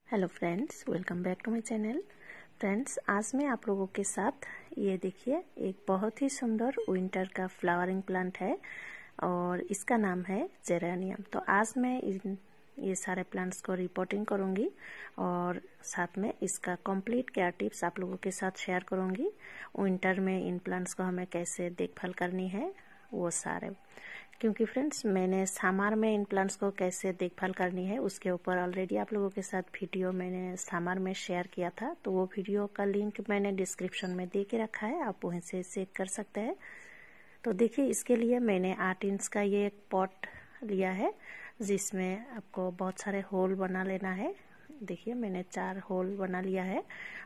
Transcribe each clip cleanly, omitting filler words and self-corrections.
Hello friends, welcome back to my channel. Friends, आज मैं आप लोगों के साथ ये देखिए एक बहुत ही सुंदर विंटर का फ्लावरिंग प्लांट है और इसका नाम है जेरेनियम। तो आज मैं ये सारे प्लांट्स को रिपोर्टिंग करूंगी और साथ में इसका कंप्लीट केयर टिप्स आप लोगों के साथ शेयर करूंगी। विंटर में इन प्लांट्स को हमें कैसे देखभाल करनी है वो सारे, क्योंकि फ्रेंड्स मैंने समर में इन प्लांट्स को कैसे देखभाल करनी है उसके ऊपर ऑलरेडी आप लोगों के साथ वीडियो मैंने समर में शेयर किया था। तो वो वीडियो का लिंक मैंने डिस्क्रिप्शन में दे के रखा है, आप वहीं से चेक कर सकते हैं। तो देखिए, इसके लिए मैंने 8 इंच का ये एक पॉट लिया है जिसमें आपको बहुत सारे होल बना लेना है। देखिए, मैंने 4 होल बना लिया है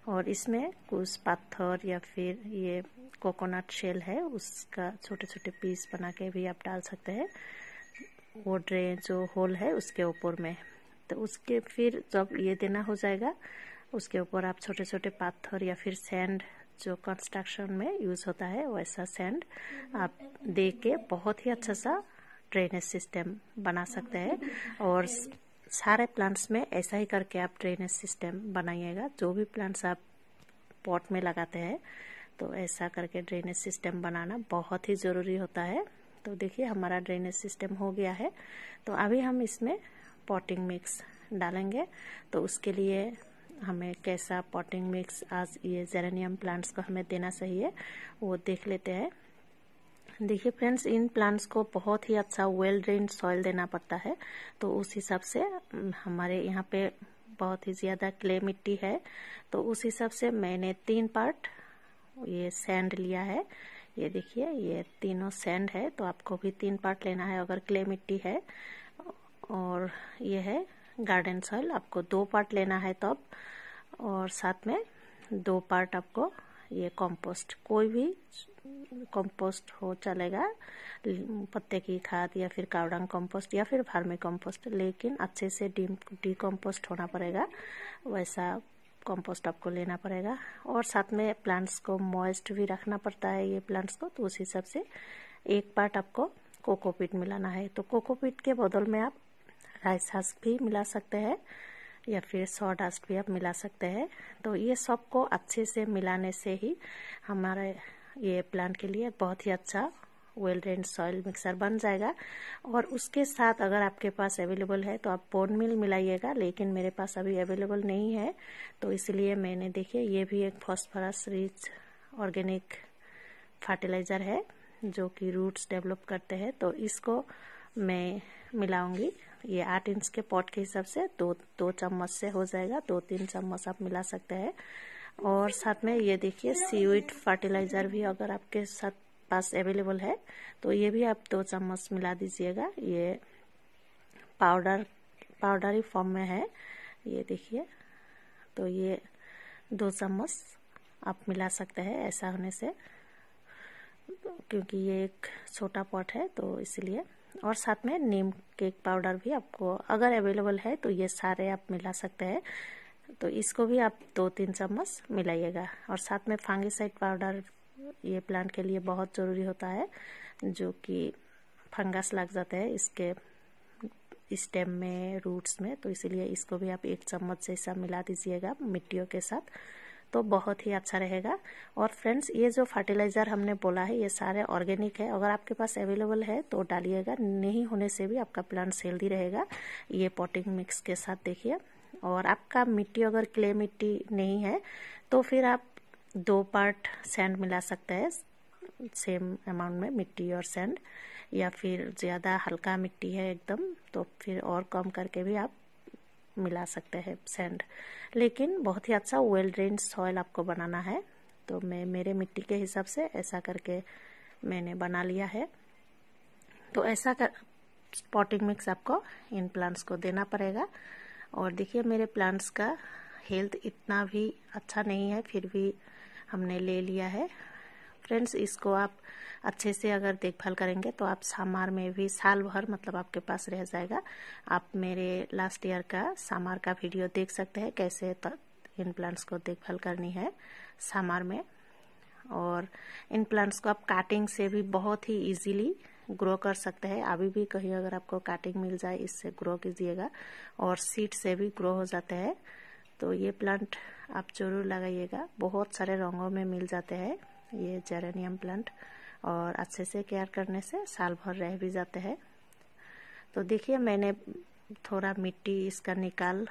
और इसमें कुछ पत्थर या फिर ये कोकोनट शेल है उसका छोटे छोटे पीस बना के भी आप डाल सकते हैं वो ड्रेन जो होल है उसके ऊपर में। तो उसके फिर जब ये देना हो जाएगा उसके ऊपर आप छोटे छोटे पत्थर या फिर सैंड जो कंस्ट्रक्शन में यूज होता है वैसा सैंड आप दे के बहुत ही अच्छा सा ड्रेनेज सिस्टम बना सकते हैं। और सारे प्लांट्स में ऐसा ही करके आप ड्रेनेज सिस्टम बनाइएगा। जो भी प्लांट्स आप पॉट में लगाते हैं तो ऐसा करके ड्रेनेज सिस्टम बनाना बहुत ही ज़रूरी होता है। तो देखिए, हमारा ड्रेनेज सिस्टम हो गया है। तो अभी हम इसमें पॉटिंग मिक्स डालेंगे। तो उसके लिए हमें कैसा पॉटिंग मिक्स आज ये जेरेनियम प्लांट्स को हमें देना चाहिए वो देख लेते हैं। देखिए फ्रेंड्स, इन प्लांट्स को बहुत ही अच्छा वेल ड्रेन्ड सॉइल देना पड़ता है। तो उस हिसाब से हमारे यहाँ पे बहुत ही ज़्यादा क्ले मिट्टी है, तो उस हिसाब से मैंने 3 पार्ट ये सैंड लिया है। ये देखिए, ये तीनों सैंड है, तो आपको भी 3 पार्ट लेना है अगर क्ले मिट्टी है। और ये है गार्डन सॉइल, आपको 2 पार्ट लेना है तब। और साथ में 2 पार्ट आपको ये कंपोस्ट, कोई भी कंपोस्ट हो चलेगा, पत्ते की खाद या फिर कावडंग कंपोस्ट या फिर वर्मी कंपोस्ट, लेकिन अच्छे से डिकम्पोस्ट होना पड़ेगा वैसा कंपोस्ट आपको लेना पड़ेगा। और साथ में प्लांट्स को मॉइस्ट भी रखना पड़ता है ये प्लांट्स को, तो उस हिसाब से 1 पार्ट आपको कोकोपीट मिलाना है। तो कोकोपीट के बदल में आप राइस हस्क भी मिला सकते हैं या फिर सॉडस्ट भी आप मिला सकते हैं। तो ये सबको अच्छे से मिलाने से ही हमारे ये प्लांट के लिए बहुत ही अच्छा वेल ड्रेन्ड सॉइल मिक्सर बन जाएगा। और उसके साथ अगर आपके पास अवेलेबल है तो आप बोन मील मिलाइएगा, लेकिन मेरे पास अभी अवेलेबल नहीं है तो इसलिए मैंने, देखिए, ये भी एक फॉस्फोरस रिच ऑर्गेनिक फर्टिलाइज़र है जो कि रूट्स डेवलप करते हैं। तो इसको मैं मिलाऊंगी। ये 8 इंच के पॉट के हिसाब से 2 चम्मच से हो जाएगा, 2-3 चम्मच आप मिला सकते हैं। और साथ में ये देखिए सीवीड फर्टिलाइज़र भी अगर आपके साथ पास अवेलेबल है तो ये भी आप 2 चम्मच मिला दीजिएगा। ये पाउडरी फॉर्म में है, ये देखिए। तो ये 2 चम्मच आप मिला सकते हैं ऐसा होने से, क्योंकि ये एक छोटा पॉट है तो इसलिए। और साथ में नीम केक पाउडर भी आपको अगर अवेलेबल है तो ये सारे आप मिला सकते हैं। तो इसको भी आप 2-3 चम्मच मिलाइएगा। और साथ में फंगिसाइड पाउडर ये प्लांट के लिए बहुत ज़रूरी होता है, जो कि फंगस लग जाते हैं इसके स्टेम में, रूट्स में, तो इसीलिए इसको भी आप 1 चम्मच जैसा मिला दीजिएगा मिट्टियों के साथ, तो बहुत ही अच्छा रहेगा। और फ्रेंड्स, ये जो फर्टिलाइज़र हमने बोला है ये सारे ऑर्गेनिक है, अगर आपके पास अवेलेबल है तो डालिएगा, नहीं होने से भी आपका प्लांट हेल्दी रहेगा ये पॉटिंग मिक्स के साथ। देखिए, और आपका मिट्टी अगर क्ले मिट्टी नहीं है तो फिर आप 2 पार्ट सैंड मिला सकते हैं सेम अमाउंट में, मिट्टी और सैंड। या फिर ज़्यादा हल्का मिट्टी है एकदम तो फिर और कम करके भी आप मिला सकते हैं सैंड, लेकिन बहुत ही अच्छा वेल ड्रेन्ड सॉइल आपको बनाना है। तो मैं मेरे मिट्टी के हिसाब से ऐसा करके मैंने बना लिया है। तो ऐसा पॉटिंग मिक्स आपको इन प्लांट्स को देना पड़ेगा। और देखिए, मेरे प्लांट्स का हेल्थ इतना भी अच्छा नहीं है फिर भी हमने ले लिया है। फ्रेंड्स, इसको आप अच्छे से अगर देखभाल करेंगे तो आप समर में भी साल भर मतलब आपके पास रह जाएगा। आप मेरे लास्ट ईयर का समर का वीडियो देख सकते हैं कैसे इन प्लांट्स को देखभाल करनी है समर में। और इन प्लांट्स को आप काटिंग से भी बहुत ही इजीली ग्रो कर सकते हैं। अभी भी कहीं अगर आपको काटिंग मिल जाए इससे ग्रो कीजिएगा, और सीड से भी ग्रो हो जाते हैं। तो ये प्लांट आप जरूर लगाइएगा, बहुत सारे रंगों में मिल जाते हैं ये जेरेनियम प्लांट, और अच्छे से केयर करने से साल भर रह भी जाते हैं। तो देखिए मैंने थोड़ा मिट्टी इसका निकाल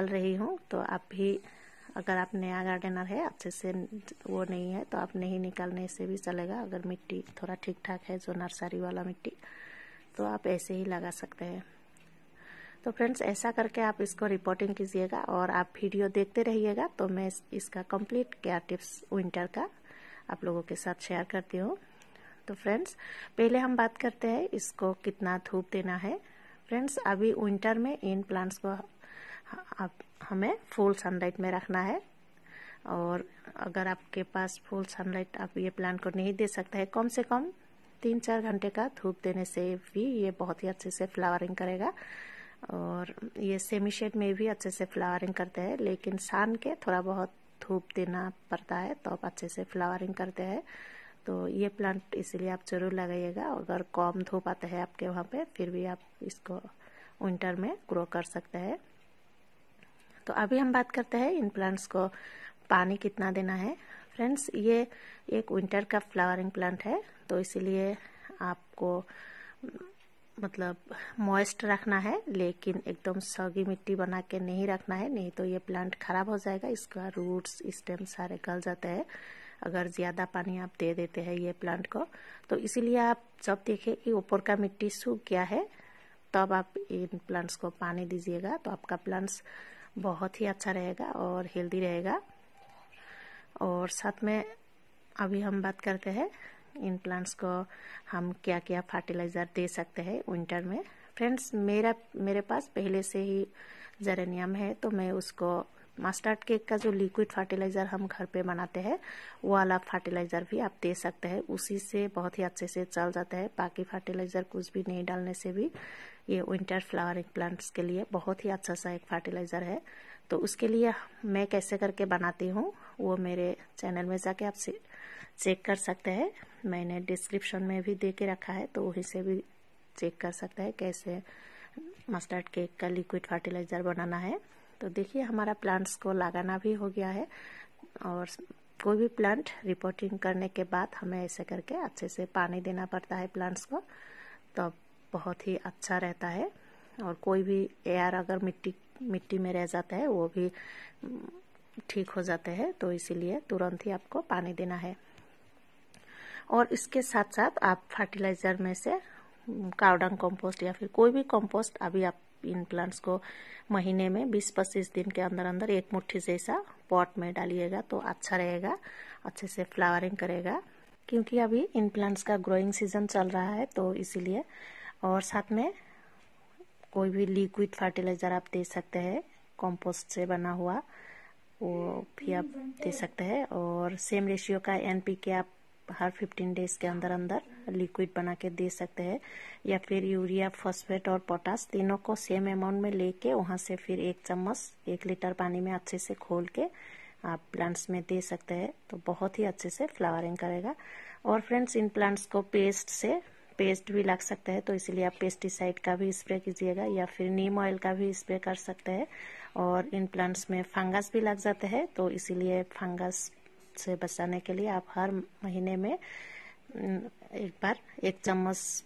रही हूँ। तो आप भी अगर आप नया गार्डनर है, अच्छे से वो नहीं है, तो आप नहीं निकालने से भी चलेगा। अगर मिट्टी थोड़ा ठीक ठाक है, जो नर्सरी वाला मिट्टी, तो आप ऐसे ही लगा सकते हैं। तो फ्रेंड्स ऐसा करके आप इसको रिपोर्टिंग कीजिएगा और आप वीडियो देखते रहिएगा। तो मैं इसका कंप्लीट केयर टिप्स विंटर का आप लोगों के साथ शेयर करती हूँ। तो फ्रेंड्स पहले हम बात करते हैं इसको कितना धूप देना है। फ्रेंड्स अभी विंटर में इन प्लांट्स को हमें फुल सनलाइट में रखना है, और अगर आपके पास फुल सनलाइट आप ये प्लांट को नहीं दे सकते हैं, कम से कम 3-4 घंटे का धूप देने से भी ये बहुत ही अच्छे से फ्लावरिंग करेगा। और ये सेमी शेड में भी अच्छे से फ्लावरिंग करते हैं, लेकिन सान के थोड़ा बहुत धूप देना पड़ता है तो आप अच्छे से फ्लावरिंग करते हैं। तो ये प्लांट इसलिए आप जरूर लगाइएगा। अगर कम धूप आता है आपके वहाँ पे, फिर भी आप इसको विंटर में ग्रो कर सकते हैं। तो अभी हम बात करते हैं इन प्लांट्स को पानी कितना देना है। फ्रेंड्स ये एक विंटर का फ्लावरिंग प्लांट है, तो इसीलिए आपको मतलब मॉइस्ट रखना है, लेकिन एकदम सॉगी मिट्टी बना के नहीं रखना है, नहीं तो ये प्लांट खराब हो जाएगा। इसका रूट्स स्टेम सारे गल जाते हैं अगर ज़्यादा पानी आप दे देते हैं ये प्लांट को। तो इसीलिए आप जब देखें कि ऊपर का मिट्टी सूख गया है, तब आप इन प्लांट्स को पानी दीजिएगा। तो आपका प्लांट्स बहुत ही अच्छा रहेगा और हेल्दी रहेगा। और साथ में अभी हम बात करते हैं इन प्लांट्स को हम क्या क्या फर्टिलाइज़र दे सकते हैं विंटर में। फ्रेंड्स मेरे पास पहले से ही जेरेनियम है, तो मैं उसको मस्टर्ड केक का जो लिक्विड फर्टिलाइज़र हम घर पे बनाते हैं, वो वाला फर्टिलाइज़र भी आप दे सकते हैं। उसी से बहुत ही अच्छे से चल जाता है। बाकी फर्टिलाइज़र कुछ भी नहीं डालने से भी ये विंटर फ्लावरिंग प्लांट्स के लिए बहुत ही अच्छा सा एक फर्टिलाइज़र है। तो उसके लिए मैं कैसे करके बनाती हूँ वो मेरे चैनल में जाके आप चेक कर सकते हैं। मैंने डिस्क्रिप्शन में भी दे के रखा है, तो वहीं से भी चेक कर सकते हैं कैसे मस्टर्ड केक का लिक्विड फर्टिलाइज़र बनाना है। तो देखिए हमारा प्लांट्स को लगाना भी हो गया है, और कोई भी प्लांट रिपोर्टिंग करने के बाद हमें ऐसे करके अच्छे से पानी देना पड़ता है प्लांट्स को, तो बहुत ही अच्छा रहता है। और कोई भी एयर अगर मिट्टी में रह जाता है वो भी ठीक हो जाते हैं। तो इसीलिए तुरंत ही आपको पानी देना है। और इसके साथ साथ आप फर्टिलाइज़र में से कावडंग कंपोस्ट या फिर कोई भी कंपोस्ट अभी आप इन प्लांट्स को महीने में 20-25 दिन के अंदर अंदर एक मुट्ठी जैसा पॉट में डालिएगा, तो अच्छा रहेगा, अच्छे से फ्लावरिंग करेगा। क्योंकि अभी इन प्लांट्स का ग्रोइंग सीजन चल रहा है, तो इसीलिए। और साथ में कोई भी लिक्विड फर्टिलाइज़र आप दे सकते हैं, कंपोस्ट से बना हुआ, वो भी आप दे सकते हैं। और सेम रेशियो का NPK आप हर 15 डेज के अंदर अंदर लिक्विड बना के दे सकते हैं, या फिर यूरिया, फॉस्फेट और पोटास तीनों को सेम अमाउंट में लेके वहाँ से फिर 1 चम्मच 1 लीटर पानी में अच्छे से खोल के आप प्लांट्स में दे सकते हैं। तो बहुत ही अच्छे से फ्लावरिंग करेगा। और फ्रेंड्स इन प्लांट्स को पेस्ट भी लग सकता है, तो इसलिए आप पेस्टिसाइड का भी स्प्रे कीजिएगा, या फिर नीम ऑयल का भी स्प्रे कर सकते हैं। और इन प्लांट्स में फंगस भी लग जाते हैं, तो इसीलिए फंगस से बचाने के लिए आप हर महीने में एक बार 1 चम्मच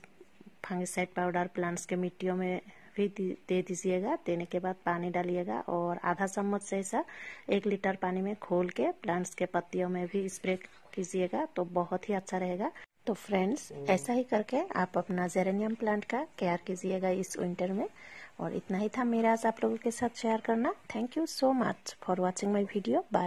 फंगिसाइड पाउडर प्लांट्स के मिट्टियों में भी दे दीजिएगा। देने के बाद पानी डालिएगा और आधा चम्मच से ऐसा 1 लीटर पानी में खोल के प्लांट्स के पत्तियों में भी स्प्रे कीजिएगा, तो बहुत ही अच्छा रहेगा। तो फ्रेंड्स ऐसा ही करके आप अपना जेरेनियम प्लांट का केयर कीजिएगा इस विंटर में। और इतना ही था मेरा आज आप लोगों के साथ शेयर करना। Thank you so much for watching my video. Bye.